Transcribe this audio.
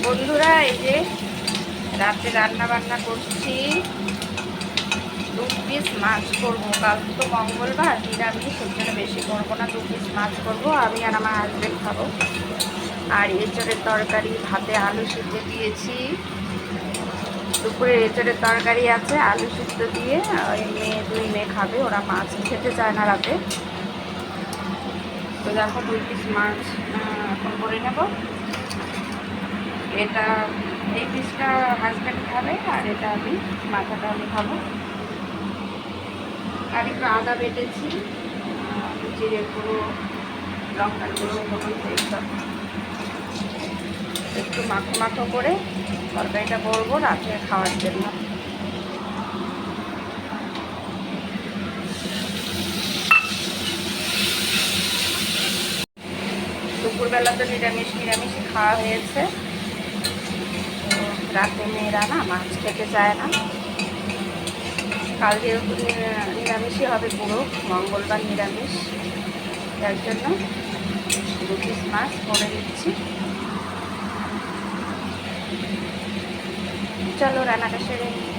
বন্ধুরা, এই যে রাতে রান্না বান্না করছি। 2 পিস মাছ করবো। কাল তো মঙ্গলবার, নিরামিষ, ওর জন্য বেশি করবো না। 2 পিস মাছ করবো, আমি আর আমার হাজবেন্ড খাবো। আর এঁচড়ের তরকারি, ভাতে আলু সিদ্ধ দিয়েছি। দুপুরে এঁচড়ের তরকারি আছে, আলু সিদ্ধ দিয়ে। ওই দুই মেয়ে খাবে, ওরা মাছ খেতে চায় না রাতে। তো দেখো 2 পিস মাছ এখন করে নেব। এটা এই পিসটা হাজব্যান্ড খাবে, আর এটা আমি, মাথাটা আমি খাবো। আর একটু আদা বেটেছি, জিরে গুঁড়ো, লঙ্কার গুঁড়ো, হলুদ, এইসব একটু মাখো মাখো করে তরকারিটা করবো রাতে খাওয়ার জন্য। দুপুরবেলা তো নিরামিষই খাওয়া হয়েছে। রাতে মেয়েরা না মাছ খেতে চায় না। কাল যেহেতু নিরামিষই হবে, পুরো মঙ্গলবার নিরামিষ, তার জন্য 2 পিস মাছ করে নিচ্ছি। চলো রান্নাটা সেরে নিই।